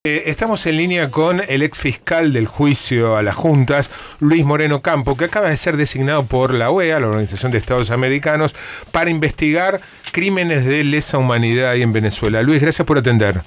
Estamos en línea con el ex fiscal del juicio a las juntas, Luis Moreno Campo, que acaba de ser designado por la OEA, la Organización de Estados Americanos, para investigar crímenes de lesa humanidad ahí en Venezuela. Luis, gracias por atender.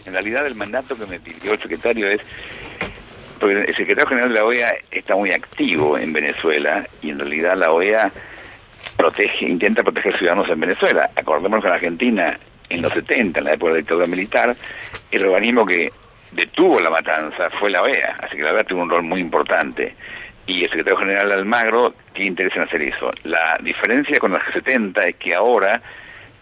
En realidad el mandato que me pidió el secretario es, porque el secretario general de la OEA está muy activo en Venezuela y en realidad la OEA intenta proteger ciudadanos en Venezuela. Acordémonos que en Argentina, en los 70, en la época de la dictadura militar, el organismo que detuvo la matanza fue la OEA, así que la OEA tuvo un rol muy importante. Y el secretario general Almagro tiene interés en hacer eso. La diferencia con los 70 es que ahora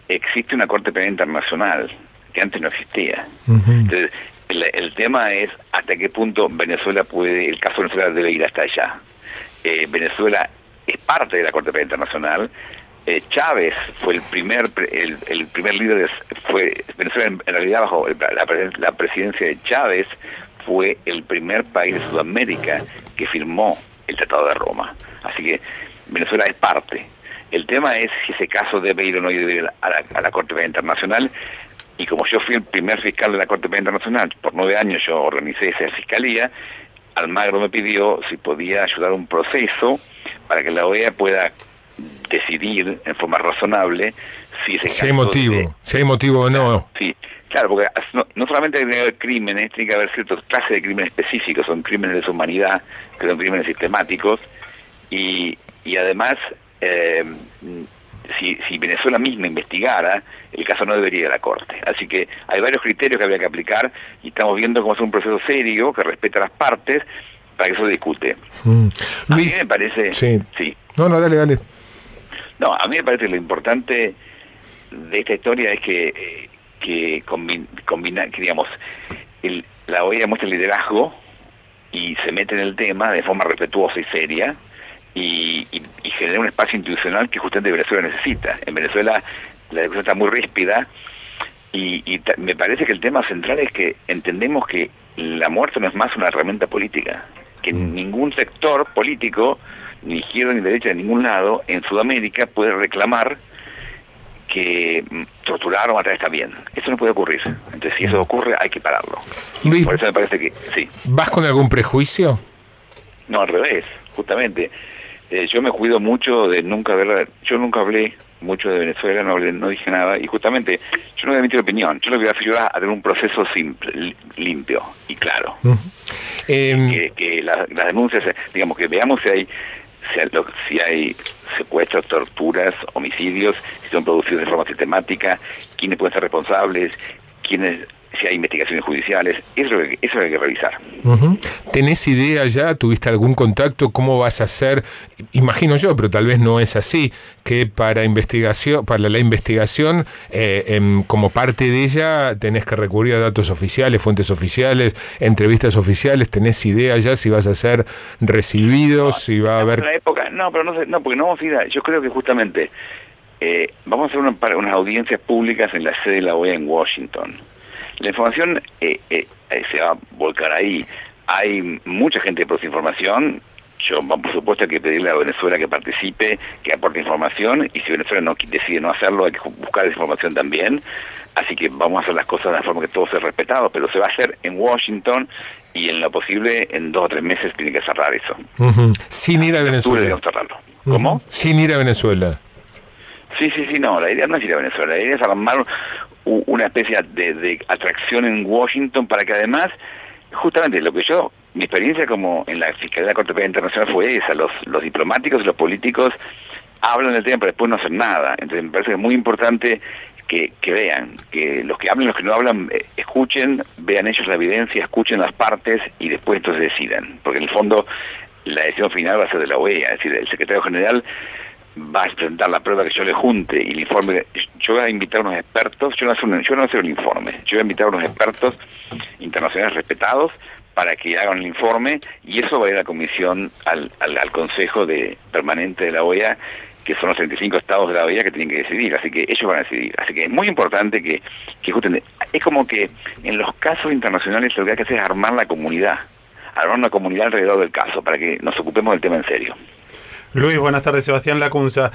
existe una Corte Penal Internacional, que antes no existía. Entonces, el tema es hasta qué punto Venezuela puede, el caso de Venezuela debe ir hasta allá. Venezuela es parte de la Corte Penal Internacional. Chávez fue el primer líder fue Venezuela en realidad bajo la presidencia de Chávez fue el primer país de Sudamérica que firmó el Tratado de Roma, así que Venezuela es parte. El tema es si ese caso debe ir o no debe ir a la Corte Penal Internacional, y como yo fui el primer fiscal de la Corte Penal Internacional, por 9 años yo organicé esa fiscalía, Almagro me pidió si podía ayudar a un proceso para que la OEA pueda decidir en forma razonable si ese si hay motivo o no. Sí, claro, porque no solamente hay que haber crímenes, tiene que haber ciertas clases de crímenes específicos, son crímenes de deshumanidad, que son crímenes sistemáticos, y además, si Venezuela misma investigara, el caso no debería ir a la Corte. Así que hay varios criterios que habría que aplicar, y estamos viendo cómo es un proceso serio, que respeta a las partes, para que eso se discute. A mí me parece... Sí. No, dale. No, a mí me parece que lo importante de esta historia es que digamos, la OEA muestra el liderazgo y se mete en el tema de forma respetuosa y seria y genera un espacio institucional que justamente Venezuela necesita. En Venezuela la discusión está muy ríspida y me parece que el tema central es que entendemos que la muerte no es más una herramienta política, que ningún sector político, ni izquierda ni derecha de ningún lado, en Sudamérica puede reclamar que torturar o matar está bien. Eso no puede ocurrir. Entonces, si eso ocurre, hay que pararlo. Luis, por eso me parece que sí. ¿Vas con algún prejuicio? No, al revés, justamente. Yo me cuido mucho de nunca ver... Yo nunca hablé mucho de Venezuela, no dije nada, y justamente yo no voy a emitir opinión. Yo lo que voy a ayudar a tener un proceso simple, limpio y claro. Que las denuncias, digamos, que veamos si hay secuestros, torturas, homicidios, si son producidos de forma sistemática, quiénes pueden ser responsables, si hay investigaciones judiciales, eso es lo que hay que revisar. ¿Tenés idea ya? ¿Tuviste algún contacto? ¿Cómo vas a hacer? Imagino yo, pero tal vez no es así, que para la investigación, como parte de ella, tenés que recurrir a datos oficiales, fuentes oficiales, entrevistas oficiales. ¿Tenés idea ya si vas a ser recibido, si va a haber...? En la época, porque no vamos a ir yo creo que justamente vamos a hacer unas audiencias públicas en la sede de la OEA en Washington. La información se va a volcar ahí. Hay mucha gente que produce información. Por supuesto, hay que pedirle a Venezuela que participe, que aporte información, y si Venezuela decide no hacerlo, hay que buscar esa información también. Así que vamos a hacer las cosas de la forma que todo sea respetado, pero se va a hacer en Washington, y en lo posible, en 2 o 3 meses tiene que cerrar eso. Sin ir a Venezuela. ¿Cómo? Sin ir a Venezuela. Sí, no, la idea no es ir a Venezuela, la idea es armar una especie de atracción en Washington para que además, justamente mi experiencia como en la Fiscalía de la Corte Penal Internacional fue esa, los diplomáticos y los políticos hablan del tema pero después no hacen nada. Entonces me parece que es muy importante que vean, que los que hablan, los que no hablan, escuchen, vean ellos la evidencia, escuchen las partes y después entonces decidan, porque en el fondo la decisión final va a ser de la OEA, es decir, el secretario general va a presentar la prueba que yo le junte y el informe. Yo voy a invitar a unos expertos, yo no voy a hacer el informe, yo voy a invitar a unos expertos internacionales respetados para que hagan el informe, y eso va a ir a la comisión, al Consejo Permanente de la OEA, que son los 35 estados de la OEA que tienen que decidir, así que ellos van a decidir. Así que es muy importante que justamente, es como que en los casos internacionales lo que hay que hacer es armar una comunidad alrededor del caso, para que nos ocupemos del tema en serio. Luis, buenas tardes. Sebastián Lacunza.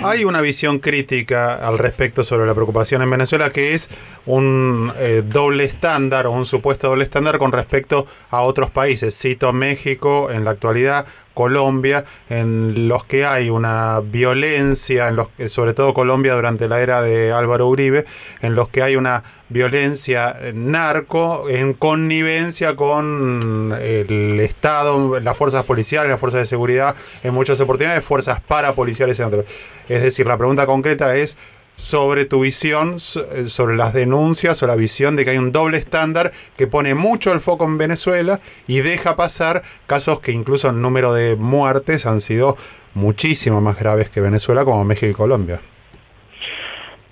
Hay una visión crítica al respecto sobre la preocupación en Venezuela, que es un doble estándar o un supuesto doble estándar con respecto a otros países. Cito México en la actualidad, Colombia, en los que hay una violencia, sobre todo Colombia durante la era de Álvaro Uribe, en los que hay una violencia narco en connivencia con el Estado, las fuerzas policiales, las fuerzas de seguridad, en muchas oportunidades, fuerzas parapoliciales y otras. Es decir, la pregunta concreta es sobre tu visión, sobre las denuncias o la visión de que hay un doble estándar que pone mucho el foco en Venezuela y deja pasar casos que incluso en número de muertes han sido muchísimo más graves que Venezuela, como México y Colombia.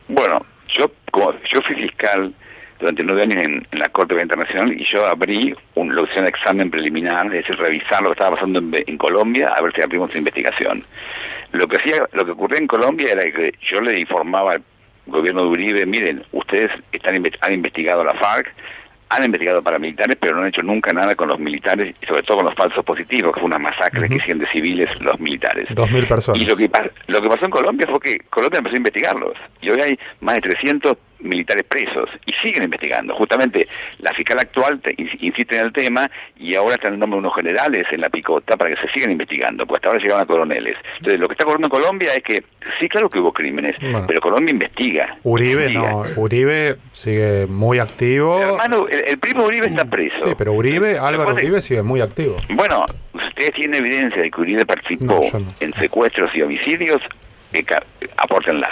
Bueno, yo fui fiscal durante 9 años en la Corte Penal Internacional y yo abrí lo que se llama examen preliminar, es decir, revisar lo que estaba pasando en Colombia, a ver si abrimos una investigación. Lo que ocurría en Colombia era que yo le informaba al gobierno de Uribe: miren, ustedes han investigado a la FARC, han investigado paramilitares, pero no han hecho nunca nada con los militares, y sobre todo con los falsos positivos, que fue una masacre que hicieron de civiles los militares. 2.000 personas. Y lo que pasó en Colombia fue que Colombia empezó a investigarlos. Y hoy hay más de 300 militares presos y siguen investigando. Justamente la fiscal actual insiste en el tema y ahora están el nombre de unos generales en la picota para que se sigan investigando, pues hasta ahora llegaban a coroneles. Entonces lo que está ocurriendo en Colombia es que sí, claro que hubo crímenes, pero Colombia investiga. Uribe sigue muy activo. Hermano, el primo Uribe está preso. Sí, pero Álvaro Uribe sigue muy activo. Bueno, ustedes tienen evidencia de que Uribe participó en secuestros y homicidios, apórtenlas.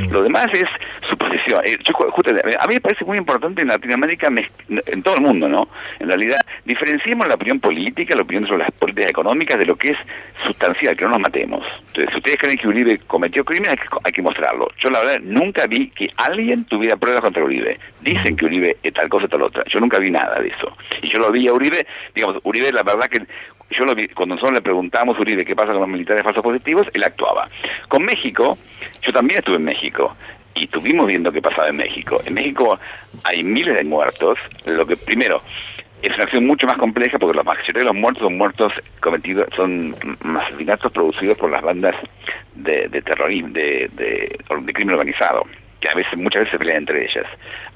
Lo demás es suposición. A mí me parece muy importante en Latinoamérica, en todo el mundo, ¿no? En realidad, diferenciemos la opinión política, la opinión sobre las políticas económicas de lo que es sustancial, que no nos matemos. Entonces, si ustedes creen que Uribe cometió crímenes, hay que mostrarlo. Yo, la verdad, nunca vi que alguien tuviera pruebas contra Uribe. Dicen que Uribe es tal cosa, tal otra. Yo nunca vi nada de eso. Y yo lo vi a Uribe, digamos, Uribe, la verdad que yo lo vi, cuando nosotros le preguntamos a Uribe qué pasa con los militares falsos positivos, él actuaba. Con México, yo también estuve en México y estuvimos viendo qué pasaba en México. En México hay miles de muertos. Lo que primero es una acción mucho más compleja porque la mayoría de los muertos son asesinatos producidos por las bandas de terrorismo, de crimen organizado, que muchas veces se pelean entre ellas.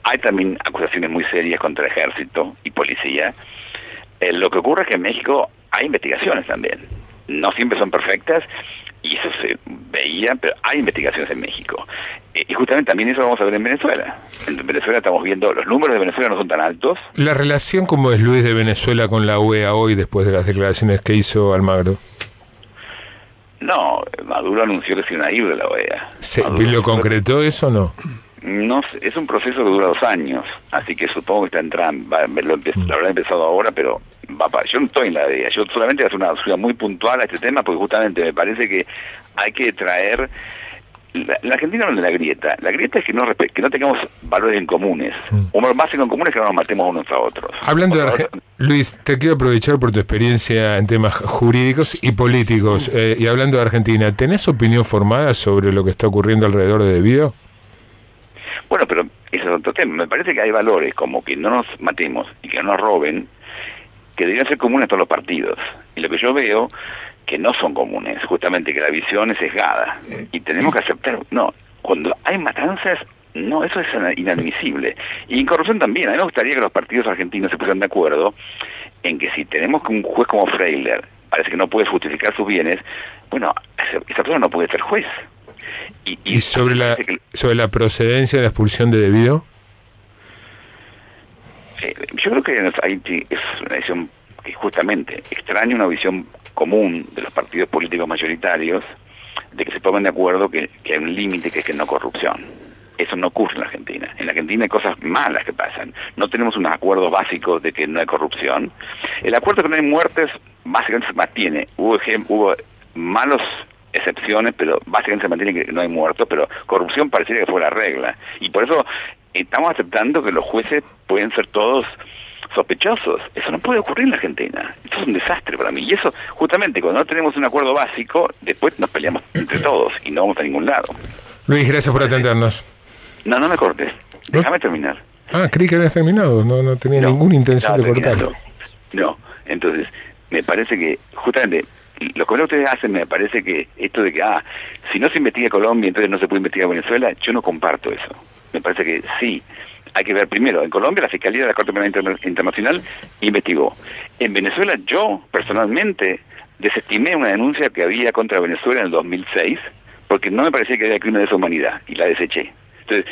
Hay también acusaciones muy serias contra el ejército y policía. Lo que ocurre es que en México hay investigaciones también. No siempre son perfectas, y eso se veía, pero hay investigaciones en México. Y justamente también eso vamos a ver en Venezuela. En Venezuela estamos viendo, los números de Venezuela no son tan altos. ¿La relación como es, Luis, de Venezuela con la UEA hoy, después de las declaraciones que hizo Almagro? No, Maduro anunció que se iba a ir de la OEA. ¿Lo concretó eso o no? No, es un proceso que dura 2 años, así que supongo que está entrando, lo habrá empezado ahora, pero yo no estoy en la idea. Yo solamente voy a hacer una ciudad muy puntual a este tema, porque justamente me parece que hay que traer la Argentina no es la grieta es que no tengamos valores en comunes. Un valor básico en común es que no nos matemos unos a otros. Hablando de Argentina, Luis, te quiero aprovechar por tu experiencia en temas jurídicos y políticos, y hablando de Argentina, ¿tenés opinión formada sobre lo que está ocurriendo alrededor de Debido? Bueno, pero ese es otro tema. Me parece que hay valores como que no nos matemos y que no nos roben, que deberían ser comunes a todos los partidos. Y lo que yo veo, que no son comunes, justamente que la visión es sesgada. Y tenemos que aceptar, no, cuando hay matanzas, no, eso es inadmisible. Y en corrupción también. A mí me gustaría que los partidos argentinos se pusieran de acuerdo en que si tenemos un juez como Freiler, parece que no puede justificar sus bienes, bueno, esa persona no puede ser juez. ¿Y sobre la procedencia de la expulsión de Debido? Yo creo que es una visión que justamente extraña una visión común de los partidos políticos mayoritarios, de que se pongan de acuerdo que hay un límite que es que no corrupción. Eso no ocurre en la Argentina. En la Argentina hay cosas malas que pasan. No tenemos un acuerdo básico de que no hay corrupción. El acuerdo de que no hay muertes básicamente se mantiene. Hubo malos excepciones, pero básicamente se mantiene que no hay muertos, pero corrupción pareciera que fue la regla. Y por eso estamos aceptando que los jueces pueden ser todos sospechosos. Eso no puede ocurrir en la Argentina. Esto es un desastre para mí. Y eso, justamente, cuando no tenemos un acuerdo básico, después nos peleamos entre todos y no vamos a ningún lado. Luis, gracias por atendernos. No me cortes. Déjame terminar. Creí que habías terminado. No tenía ninguna intención de cortarlo. No. Entonces, me parece que, justamente, los comentarios que ustedes hacen, me parece que esto de que, si no se investiga Colombia, entonces no se puede investigar Venezuela, yo no comparto eso. Me parece que sí, hay que ver primero, en Colombia la Fiscalía de la Corte Penal Internacional investigó. En Venezuela yo, personalmente, desestimé una denuncia que había contra Venezuela en el 2006, porque no me parecía que había crimen de esa humanidad, y la deseché. Entonces,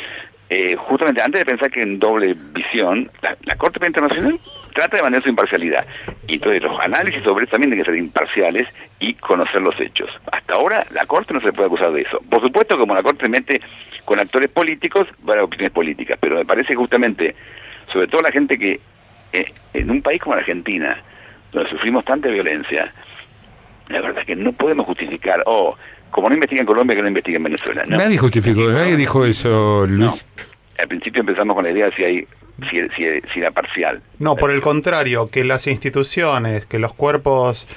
justamente antes de pensar que en doble visión, la Corte Penal Internacional trata de mantener su imparcialidad. Y entonces los análisis sobre eso también tienen que ser imparciales y conocer los hechos. Hasta ahora la Corte no se puede acusar de eso. Por supuesto, como la Corte se mete con actores políticos, va a haber opiniones políticas, pero me parece justamente, sobre todo la gente que en un país como la Argentina, donde sufrimos tanta violencia, la verdad es que no podemos justificar, como no investiga en Colombia, que no investiga en Venezuela. No. Nadie justificó, nadie dijo eso, Luis. No. Al principio empezamos con la idea de si era parcial. No, por el contrario, que las instituciones, que los cuerpos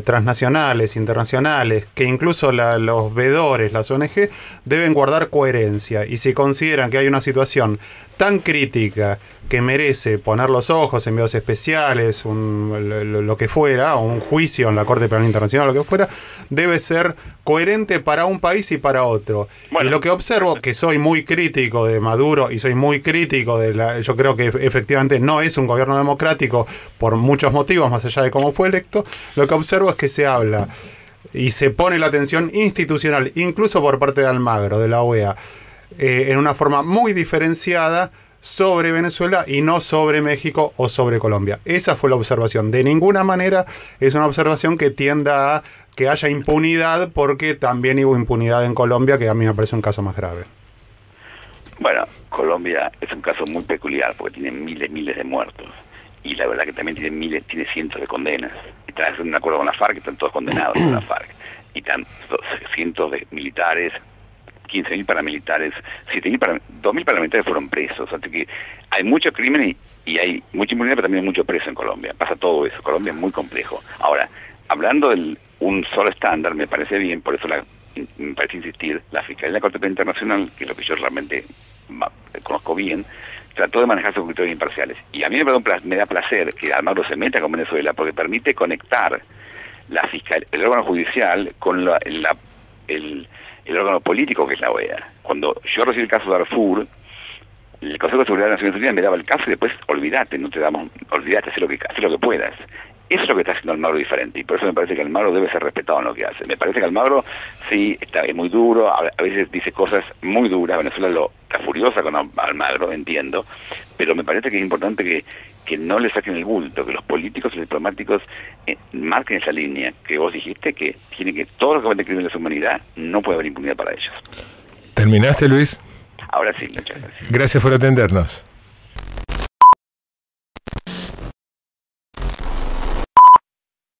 transnacionales, internacionales, que incluso los veedores, las ONG, deben guardar coherencia. Y si consideran que hay una situación tan crítica que merece poner los ojos, enviados especiales, lo que fuera, o un juicio en la Corte Penal Internacional, lo que fuera, debe ser coherente para un país y para otro. Bueno, y lo que observo, que soy muy crítico de Maduro y soy muy crítico yo creo que efectivamente no es un gobierno democrático por muchos motivos, más allá de cómo fue electo, lo que observo es que se habla y se pone la atención institucional, incluso por parte de Almagro, de la OEA, en una forma muy diferenciada sobre Venezuela y no sobre México o sobre Colombia. Esa fue la observación. De ninguna manera es una observación que tienda a que haya impunidad, porque también hubo impunidad en Colombia, que a mí me parece un caso más grave. Bueno, Colombia es un caso muy peculiar porque tiene miles de muertos. Y la verdad que también tiene cientos de condenas. Están haciendo un acuerdo con la FARC, están todos condenados con la FARC. Y están cientos de militares, 15.000 paramilitares, 2.000 paramilitares fueron presos. Así que hay mucho crimen y hay mucha impunidad, pero también hay mucho preso en Colombia. Pasa todo eso. Colombia es muy complejo. Ahora, hablando de un solo estándar, me parece bien, por eso me parece insistir, la Fiscalía de la Corte Penal Internacional, que es lo que yo realmente conozco bien, trató de manejar sus criterios imparciales. Y a mí me da placer que Almagro se meta con Venezuela, porque permite conectar el órgano judicial con el órgano político, que es la OEA. Cuando yo recibí el caso de Darfur, el Consejo de Seguridad de Naciones Unidas me daba el caso y después olvídate, haz lo que puedas. Eso es lo que está haciendo Almagro diferente, y por eso me parece que Almagro debe ser respetado en lo que hace. Me parece que Almagro sí es muy duro, a veces dice cosas muy duras. Venezuela está furiosa con Almagro, entiendo, pero me parece que es importante que no le saquen el bulto, que los políticos y los diplomáticos marquen esa línea que vos dijiste, que tiene que todos los que cometen crímenes de humanidad no puede haber impunidad para ellos. ¿Terminaste, Luis? Ahora sí, muchas gracias. Gracias por atendernos.